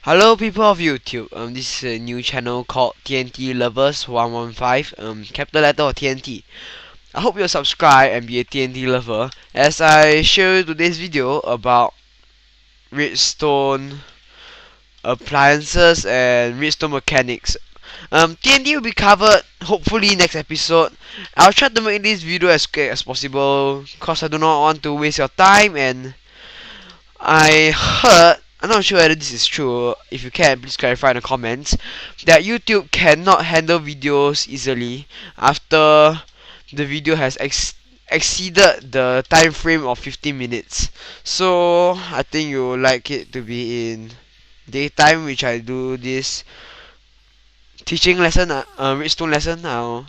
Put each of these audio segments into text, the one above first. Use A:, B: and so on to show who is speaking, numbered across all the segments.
A: Hello people of YouTube, this is a new channel called TNT Lovers 115, capital letter of TNT. I hope you'll subscribe and be a TNT lover as I show you today's video about redstone appliances and redstone mechanics. TNT will be covered hopefully next episode. I'll try to make this video as quick as possible cause I do not want to waste your time, and I'm not sure whether this is true. If you can, please clarify in the comments that YouTube cannot handle videos easily after the video has exceeded the time frame of 15 minutes. So I think you would like it to be in daytime, which I do this teaching lesson, redstone lesson now.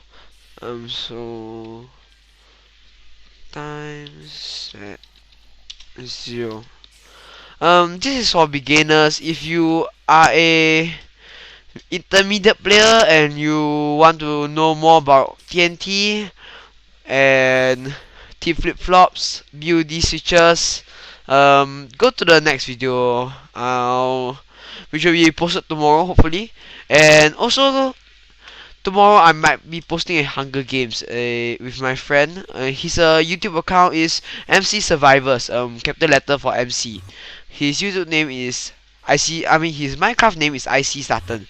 A: So times at 0. This is for beginners. If you are a intermediate player and you want to know more about TNT and T flip-flops, BUD switches, go to the next video, which will be posted tomorrow hopefully. And also tomorrow I might be posting a Hunger Games with my friend. His YouTube account is MC Survivors, capital letter for MC. His YouTube name is his Minecraft name is IC Saturn.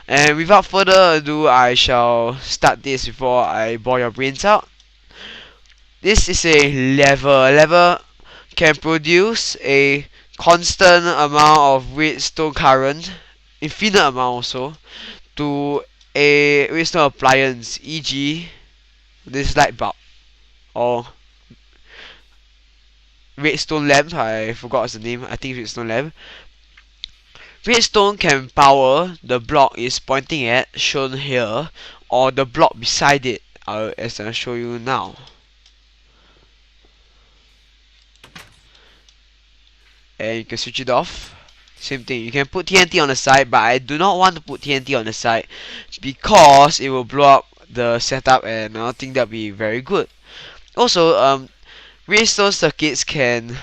A: And without further ado, I shall start this before I bore your brains out. This is a lever. A lever can produce a constant amount of redstone current, infinite amount also, to a redstone appliance, e.g. this light bulb or redstone lamp. I forgot what's the name. I think redstone lamp. Redstone can power the block is pointing at, shown here, or the block beside it, as I'll show you now. And you can switch it off. Same thing, you can put TNT on the side, but I do not want to put TNT on the side because it will blow up the setup, and I don't think that'll be very good. Also, redstone circuits can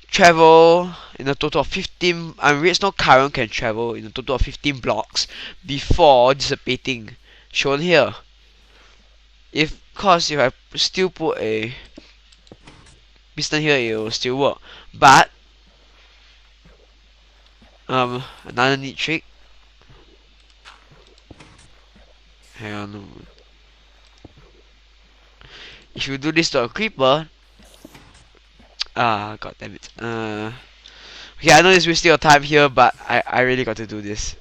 A: travel in a total of 15. Redstone current can travel in a total of 15 blocks before dissipating, shown here. If I still put a piston here, it will still work. But another neat trick. Hang on. If you do this to a creeper, god damn it. Okay, I know it's wasting your time here, but I really got to do this.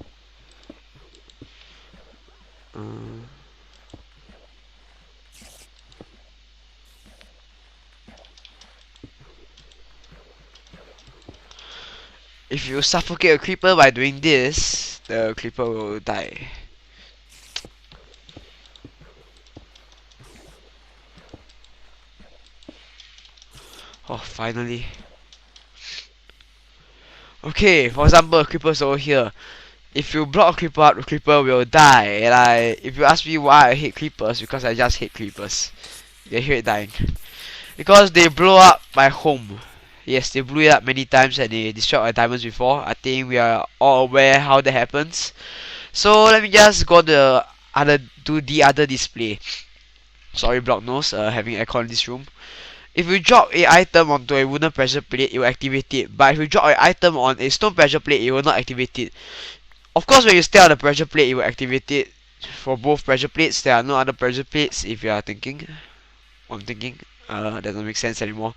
A: If you suffocate a creeper by doing this, the creeper will die. Oh, finally. Okay, for example, a creeper's over here. If you block a creeper out, the creeper will die. And if you ask me why I hate creepers, because I just hate creepers. They hate dying. Because they blow up my home. Yes, they blew it up many times and they destroyed our diamonds before. I think we are all aware how that happens. So let me just go to the other display. Sorry, block nose, having aircon in this room. If you drop an item onto a wooden pressure plate, it will activate it. But if you drop an item on a stone pressure plate, it will not activate it. Of course, when you stay on the pressure plate, it will activate it. For both pressure plates, there are no other pressure plates. If you are thinking, I'm thinking, that doesn't make sense anymore.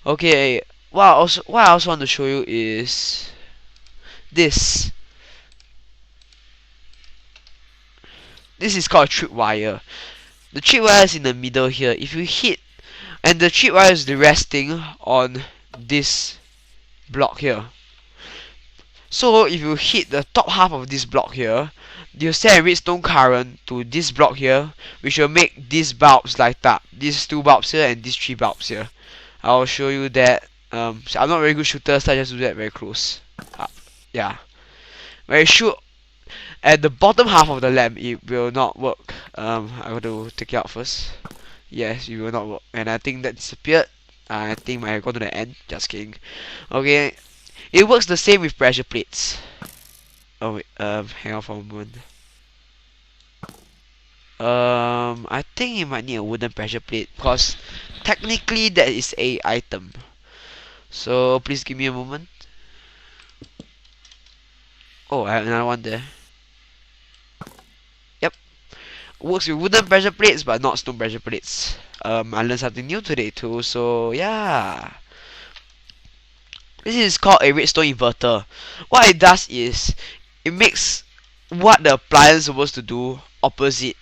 A: Okay, what I also want to show you is this. This is called a tripwire. The tripwire is in the middle here. If you hit, and the tripwire is resting on this block here. So if you hit the top half of this block here, you'll send a redstone current to this block here, which will make these bulbs light up. These two bulbs here and these three bulbs here. I'll show you that. I'm not a very good shooter, so I just do that very close. Yeah. When you shoot at the bottom half of the lamp, it will not work. I got to take it out first. Yes, it will not work. And I think that disappeared. I think I got to the end. Just kidding. Okay. It works the same with pressure plates. Oh wait, hang on for a moment. I think you might need a wooden pressure plate because technically that is a item. So please give me a moment. Oh, I have another one there. Yep, works with wooden pressure plates but not stone pressure plates. I learned something new today too. So yeah, this is called a redstone inverter. What it does is it makes what the appliance is supposed to do opposite.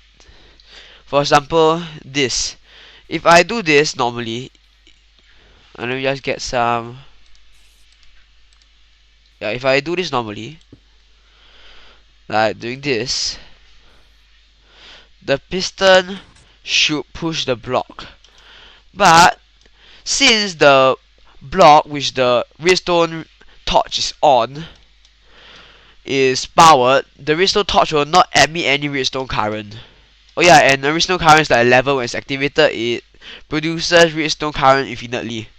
A: For example, this. If I do this normally, and let me just get some. Yeah, if I do this normally, like doing this, the piston should push the block. But since the block which the redstone torch is on is powered, the redstone torch will not emit any redstone current. Oh yeah, and the redstone current is like a level when it's activated, it produces redstone current infinitely.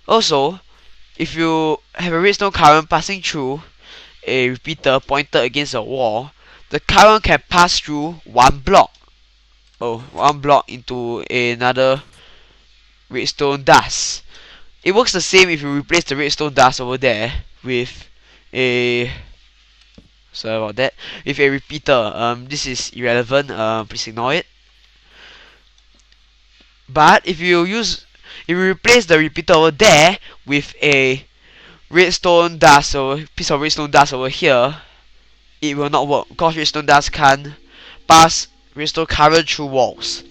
A: Also, if you have a redstone current passing through a repeater pointed against a wall, the current can pass through one block. Oh, one block into another redstone dust. It works the same if you replace the redstone dust over there with a sorry about that, with a repeater. This is irrelevant. Please ignore it. But if you replace the repeater over there with a redstone dust or piece of redstone dust over here, it will not work because redstone dust can't pass redstone current through walls.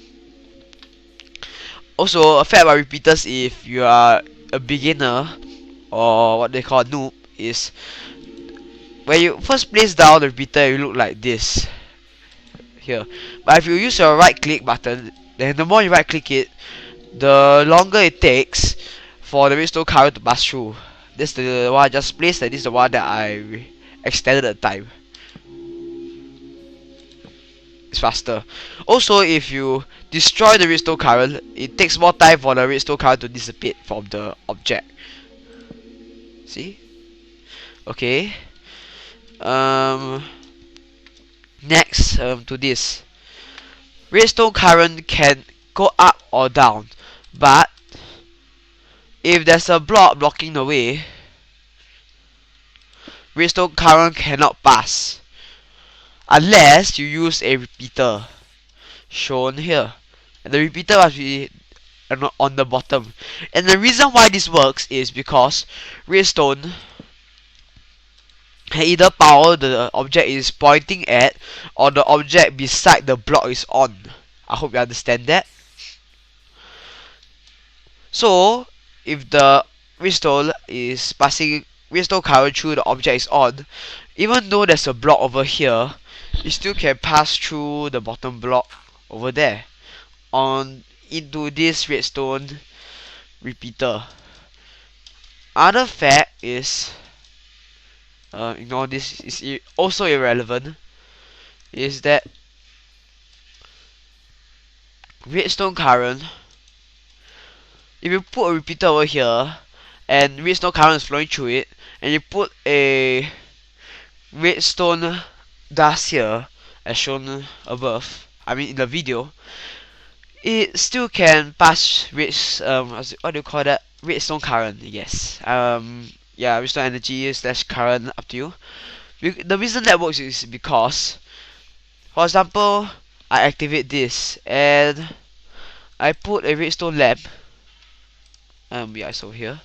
A: Also, a fact about repeaters, if you are a beginner or what they call a noob, is when you first place down the repeater, it will look like this here. But if you use your right click button, then the more you right click it, the longer it takes for the redstone current to pass through. This is the one I just placed, and this is the one that I extended the time. It's faster. Also, if you destroy the redstone current, it takes more time for the redstone current to dissipate from the object. See? Okay. Next, to this. Redstone current can go up or down, but if there's a block blocking the way, redstone current cannot pass unless you use a repeater shown here, and the repeater must be on the bottom. And the reason why this works is because redstone can either power the object it is pointing at or the object beside the block is on. I hope you understand that. So if the redstone is passing redstone current through the object is on, even though there's a block over here, it still can pass through the bottom block over there on into this redstone repeater. Other fact is, ignore this, is also irrelevant, is that redstone current, if you put a repeater over here and redstone current is flowing through it, and you put a redstone dust here as shown above, I mean in the video, it still can pass what do you call that, redstone current, yes. Yeah, redstone energy slash current, up to you. The reason that works is because, for example, I activate this and I put a redstone lamp. Yeah, it's over here,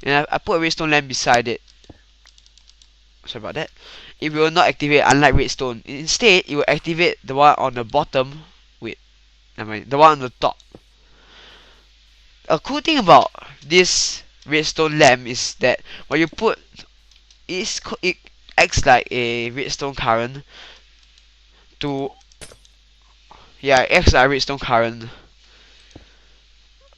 A: and I put a redstone lamp beside it. Sorry about that. It will not activate, unlike redstone. Instead, it will activate the one on the bottom. Wait, never mind. The one on the top. A cool thing about this redstone lamp is that when you put it acts like a redstone current to, yeah, it acts like a redstone current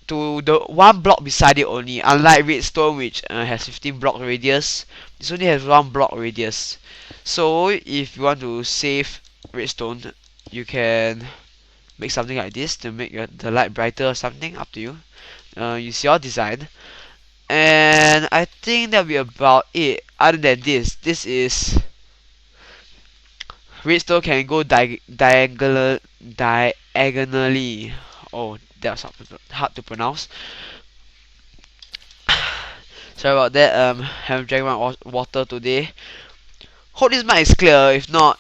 A: to the one block beside it only. Unlike redstone, which has 15 block radius, this only has one block radius. So if you want to save redstone, you can make something like this to make the light brighter or something, up to you. Use your design. And I think that'll be about it. Other than this is redstone can go diagonally. Oh, that was hard to pronounce. Sorry about that. Haven't drank my water today. Hope this mic is clear. If not,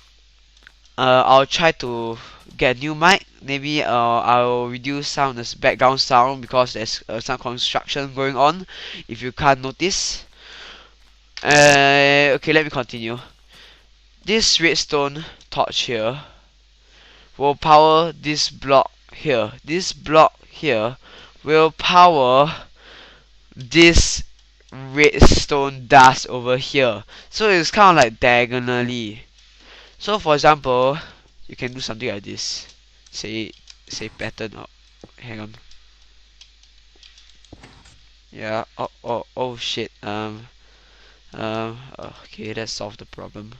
A: I'll try to get a new mic. Maybe I'll reduce some of this background sound because there's some construction going on. If you can't notice. Okay, let me continue. This redstone torch here will power this block here. This block here will power this redstone dust over here. So it's kind of like diagonally. So for example, you can do something like this. Say pattern. Oh, hang on. Yeah. Oh shit. Okay, that solved the problem.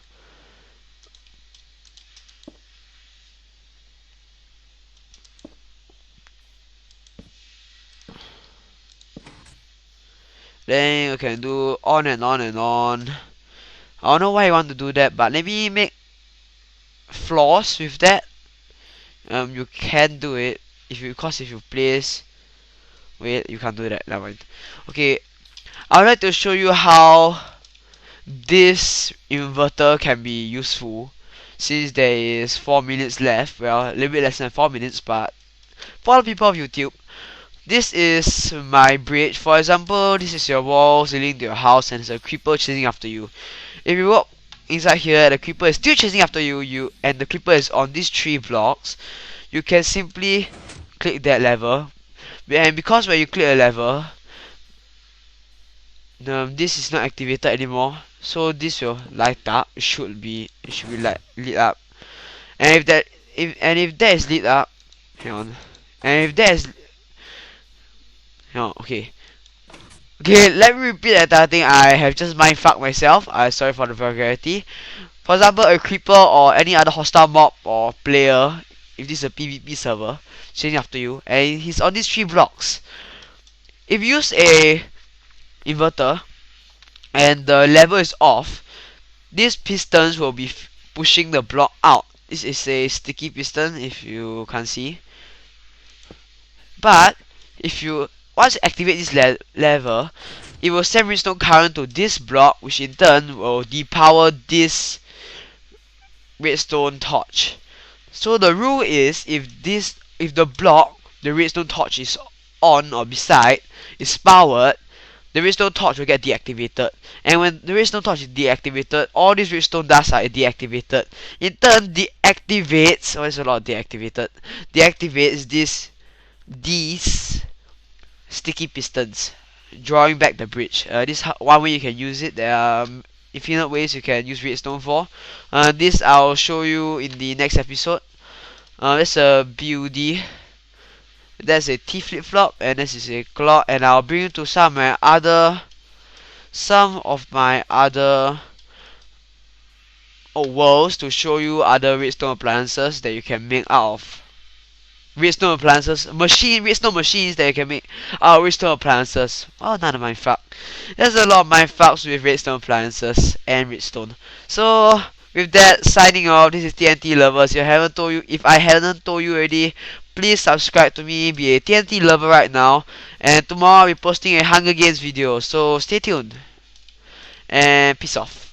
A: Then you can do on and on and on. I don't know why you want to do that, but maybe make floors with that. You can do it if you place. Wait, you can't do that. Never mind. Okay, I would like to show you how this inverter can be useful. Since there is 4 minutes left, well, a little bit less than 4 minutes, but for the people of YouTube, this is my bridge. For example, this is your walls leading to your house, and there's a creeper chasing after you. If you walk inside here, the creeper is still chasing after you, and the creeper is on these 3 blocks. You can simply click that lever, and because when you click a lever, this is not activated anymore, so this will light up. It should be lit up, and if that is lit up, hang on, and if that is hang on, okay. Let me repeat the entire thing. I have just mindfucked myself. I sorry for the vulgarity. For example, a creeper or any other hostile mob or player, if this is a PvP server, chasing after you, and he's on these 3 blocks. If you use a inverter and the lever is off, these pistons will be pushing the block out. This is a sticky piston if you can't see. But if you once you activate this lever, it will send redstone current to this block, which in turn will depower this redstone torch. So the rule is if the block, the redstone torch is on or beside, is powered, the redstone torch will get deactivated. And when the redstone torch is deactivated, all these redstone dust are deactivated. In turn, deactivates. Oh, there's a lot of deactivated. Deactivates these sticky pistons, drawing back the bridge. This is one way you can use it. There are infinite ways you can use redstone for. This I'll show you in the next episode. That's a BUD. That's a T flip flop, and this is a clock. And I'll bring you to some of my other worlds to show you other redstone appliances that you can make out of redstone appliances, redstone machines that you can make redstone appliances. Oh, none of my fuck. There's a lot of my fucks with redstone appliances and redstone. So with that, signing off. This is TNTlovers. If I hadn't told you already, please subscribe to me. Be a TNT lover right now. And tomorrow I'll be posting a Hunger Games video. So stay tuned and peace off.